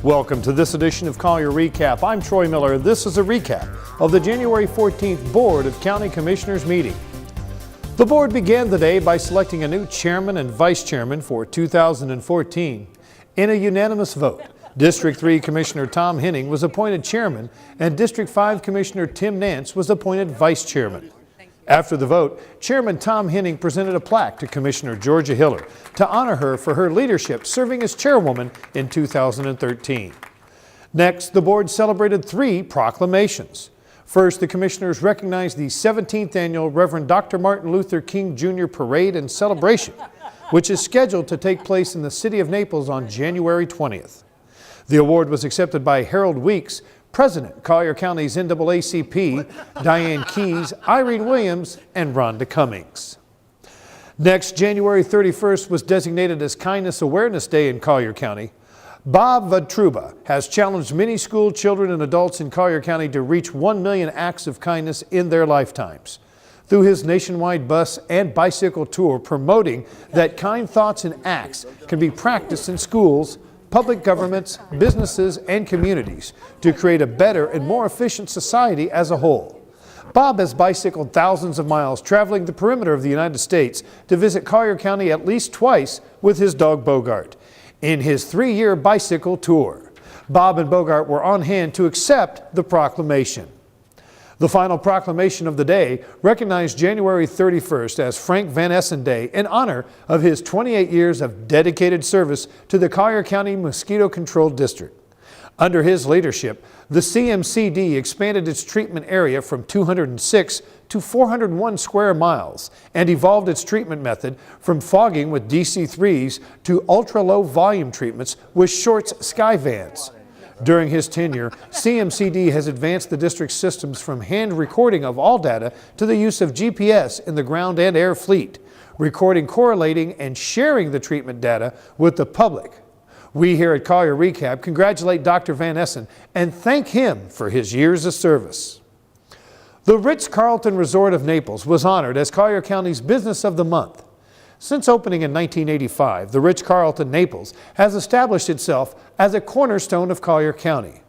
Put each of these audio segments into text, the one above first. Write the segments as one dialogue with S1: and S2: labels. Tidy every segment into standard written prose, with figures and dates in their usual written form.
S1: Welcome to this edition of Collier Recap. I'm Troy Miller. This is a recap of the January 14th Board of County Commissioners meeting. The board began the day by selecting a new chairman and vice chairman for 2014. In a unanimous vote, District 3 Commissioner Tom Henning was appointed chairman and District 5 Commissioner Tim Nance was appointed vice chairman. After the vote, Chairman Tom Henning presented a plaque to Commissioner Georgia Hiller to honor her for her leadership serving as chairwoman in 2013. Next, the board celebrated 3 proclamations. First, the commissioners recognized the 17th annual Reverend Dr. Martin Luther King Jr. Parade and Celebration, which is scheduled to take place in the city of Naples on January 20th. The award was accepted by Harold Weeks, President, Collier County's NAACP, Diane Keys, Irene Williams, and Rhonda Cummings. Next, January 31st was designated as Kindness Awareness Day in Collier County. Bob Vadtruba has challenged many school children and adults in Collier County to reach 1 million acts of kindness in their lifetimes through his nationwide bus and bicycle tour promoting that kind thoughts and acts can be practiced in schools, public governments, businesses, and communities to create a better and more efficient society as a whole. Bob has bicycled thousands of miles traveling the perimeter of the United States to visit Collier County at least twice with his dog Bogart. In his 3-year bicycle tour, Bob and Bogart were on hand to accept the proclamation. The final proclamation of the day recognized January 31st as Frank Van Essen Day in honor of his 28 years of dedicated service to the Collier County Mosquito Control District. Under his leadership, the CMCD expanded its treatment area from 206 to 401 square miles and evolved its treatment method from fogging with DC-3s to ultra-low volume treatments with Shorts Sky Vans. During his tenure, CMCD has advanced the district's systems from hand recording of all data to the use of GPS in the ground and air fleet, recording, correlating, and sharing the treatment data with the public. We here at Collier Recap congratulate Dr. Van Essen and thank him for his years of service. The Ritz-Carlton Resort of Naples was honored as Collier County's Business of the Month. Since opening in 1985, the Ritz-Carlton Naples has established itself as a cornerstone of Collier County.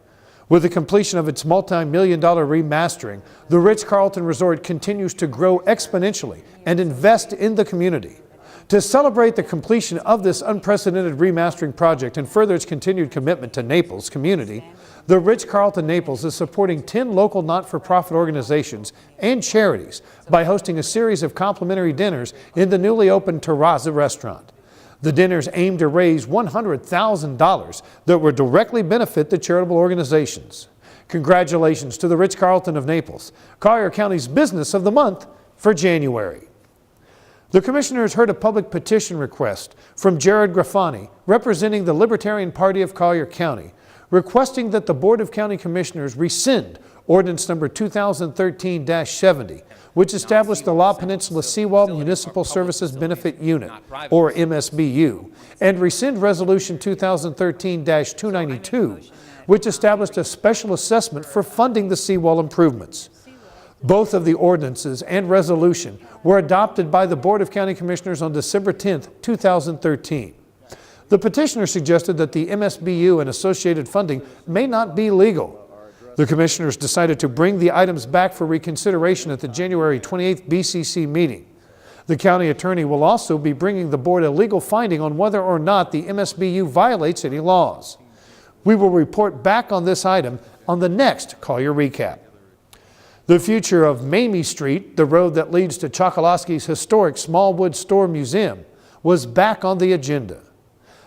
S1: With the completion of its multi-million-dollar remastering, the Ritz-Carlton Resort continues to grow exponentially and invest in the community. To celebrate the completion of this unprecedented remastering project and further its continued commitment to Naples community, the Ritz-Carlton Naples is supporting 10 local not-for-profit organizations and charities by hosting a series of complimentary dinners in the newly opened Terrazza restaurant. The dinners aim to raise $100,000 that will directly benefit the charitable organizations. Congratulations to the Ritz-Carlton of Naples, Collier County's Business of the Month for January. The commissioners heard a public petition request from Jared Grafani, representing the Libertarian Party of Collier County, requesting that the Board of County Commissioners rescind Ordinance Number 2013-70, which established the La Peninsula Seawall Municipal Services Benefit Unit, or MSBU, and rescind Resolution 2013-292, which established a special assessment for funding the seawall improvements. Both of the ordinances and resolution were adopted by the Board of County Commissioners on December 10, 2013. The petitioner suggested that the MSBU and associated funding may not be legal. The commissioners decided to bring the items back for reconsideration at the January 28th BCC meeting. The county attorney will also be bringing the board a legal finding on whether or not the MSBU violates any laws. We will report back on this item on the next Collier Recap. The future of Mamie Street, the road that leads to Chokoloskie's historic Smallwood Store Museum, was back on the agenda.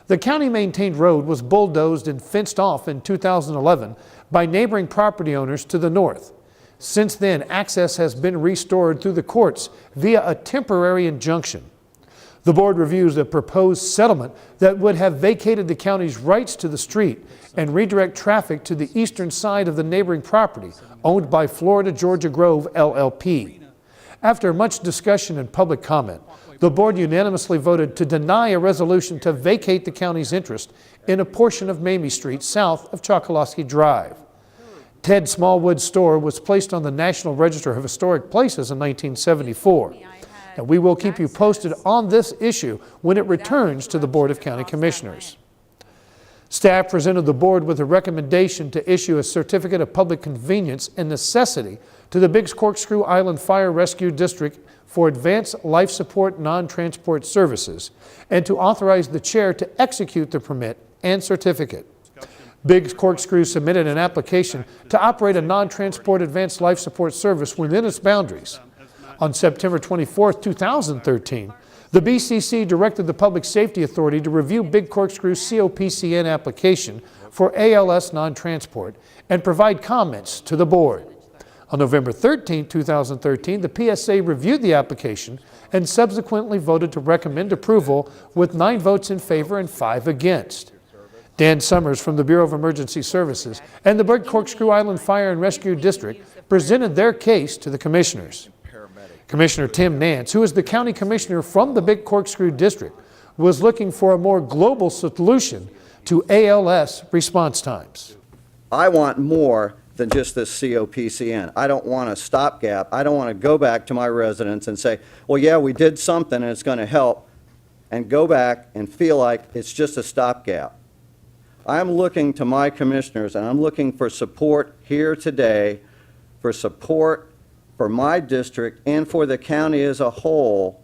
S1: The county-maintained road was bulldozed and fenced off in 2011 by neighboring property owners to the north. Since then, access has been restored through the courts via a temporary injunction. The board reviews a proposed settlement that would have vacated the county's rights to the street and redirect traffic to the eastern side of the neighboring property owned by Florida Georgia Grove LLP. After much discussion and public comment, the board unanimously voted to deny a resolution to vacate the county's interest in a portion of Mamie Street south of Chokoloskie Drive. Ted Smallwood's store was placed on the National Register of Historic Places in 1974. And we will keep you posted on this issue when it returns to the Board of County Commissioners. Staff presented the board with a recommendation to issue a certificate of public convenience and necessity to the Biggs Corkscrew Island Fire Rescue District for advanced life support non-transport services and to authorize the chair to execute the permit and certificate. Biggs Corkscrew submitted an application to operate a non-transport advanced life support service within its boundaries. On September 24, 2013, the BCC directed the Public Safety Authority to review Big Corkscrew's COPCN application for ALS non-transport and provide comments to the board. On November 13, 2013, the PSA reviewed the application and subsequently voted to recommend approval with 9 votes in favor and 5 against. Dan Summers from the Bureau of Emergency Services and the Big Corkscrew Island Fire and Rescue District presented their case to the commissioners. Commissioner Tim Nance, who is the county commissioner from the Big Corkscrew District, was looking for a more global solution to ALS response times.
S2: I want more than just this COPCN. I don't want a stopgap. I don't want to go back to my residents and say, well, yeah, we did something and it's going to help, and go back and feel like it's just a stopgap. I'm looking to my commissioners, and I'm looking for support here today, for support for my district and for the county as a whole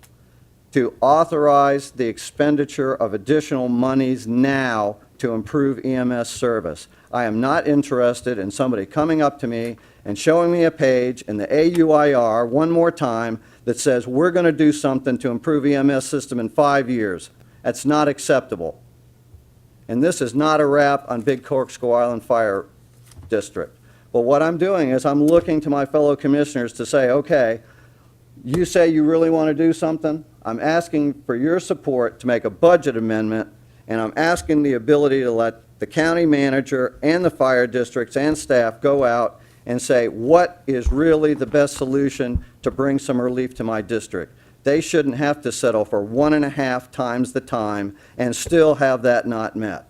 S2: to authorize the expenditure of additional monies now to improve EMS service. I am not interested in somebody coming up to me and showing me a page in the AUIR one more time that says we're going to do something to improve EMS system in 5 years. That's not acceptable. And this is not a wrap on Big Corkscrew Island Fire District. But what I'm doing is I'm looking to my fellow commissioners to say, okay, you say you really want to do something. I'm asking for your support to make a budget amendment, and I'm asking the ability to let the county manager and the fire districts and staff go out and say what is really the best solution to bring some relief to my district. They shouldn't have to settle for 1.5 times the time and still have that not met.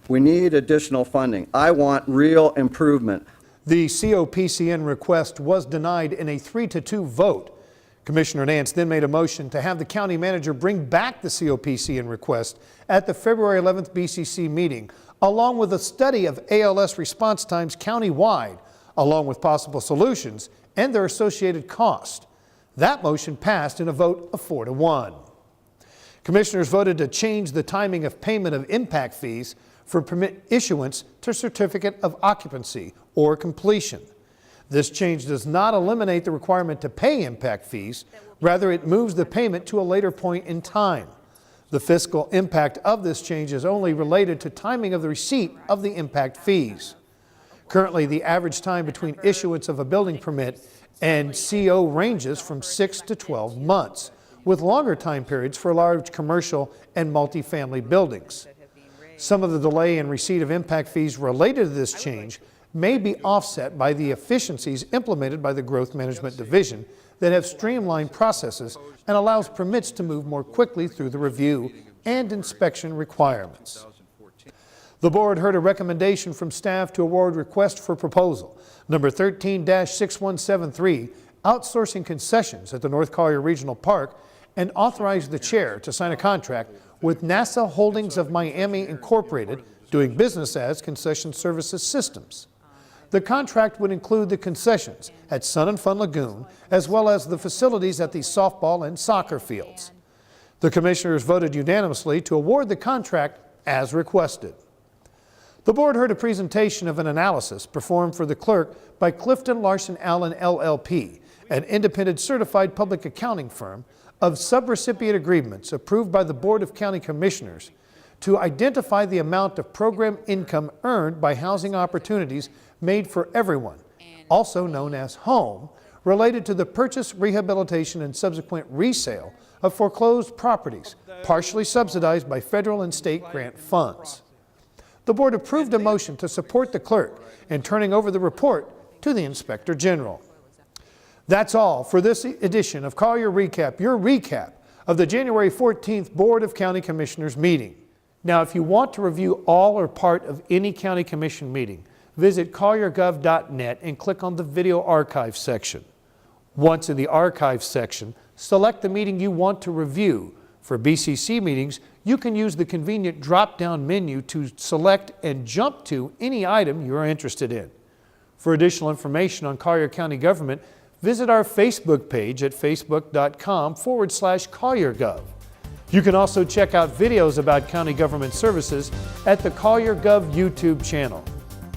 S2: We need additional funding. I want real improvement.
S1: The COPCN request was denied in a 3-2 vote. Commissioner Nance then made a motion to have the county manager bring back the COPCN request at the February 11th BCC meeting, along with a study of ALS response times countywide, along with possible solutions and their associated cost. That motion passed in a vote of 4-1. Commissioners voted to change the timing of payment of impact fees from permit issuance to certificate of occupancy or completion. This change does not eliminate the requirement to pay impact fees. Rather, it moves the payment to a later point in time. The fiscal impact of this change is only related to timing of the receipt of the impact fees. Currently, the average time between issuance of a building permit and CO ranges from 6 to 12 months, with longer time periods for large commercial and multifamily buildings. Some of the delay in receipt of impact fees related to this change may be offset by the efficiencies implemented by the Growth Management Division that have streamlined processes and allows permits to move more quickly through the review and inspection requirements. The board heard a recommendation from staff to award request for proposal number 13-6173, outsourcing concessions at the North Collier Regional Park, and authorized the chair to sign a contract with NASA Holdings of Miami Incorporated, doing business as Concession Services Systems. The contract would include the concessions at Sun and Fun Lagoon, as well as the facilities at the softball and soccer fields. The commissioners voted unanimously to award the contract as requested. The board heard a presentation of an analysis performed for the clerk by Clifton Larson Allen LLP, an independent certified public accounting firm, of subrecipient agreements approved by the Board of County Commissioners to identify the amount of program income earned by housing opportunities made for everyone, also known as HOME, related to the purchase, rehabilitation, and subsequent resale of foreclosed properties, partially subsidized by federal and state grant funds. The board approved a motion to support the clerk in turning over the report to the Inspector General. That's all for this edition of Collier Recap, your recap of the January 14th Board of County Commissioners meeting. Now, if you want to review all or part of any county commission meeting, visit colliergov.net and click on the video archive section. Once in the archive section, select the meeting you want to review, For BCC meetings, you can use the convenient drop-down menu to select and jump to any item you are interested in. For additional information on Collier County government, visit our Facebook page at facebook.com/CollierGov. You can also check out videos about county government services at the Collier Gov YouTube channel.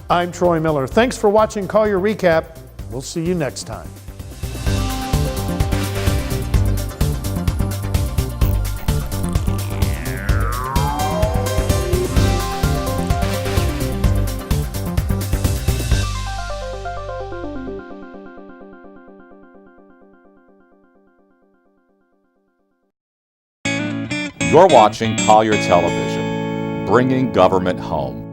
S1: I'm Troy Miller. Thanks for watching Collier Recap. We'll see you next time.
S3: You're watching Collier Television, bringing government home.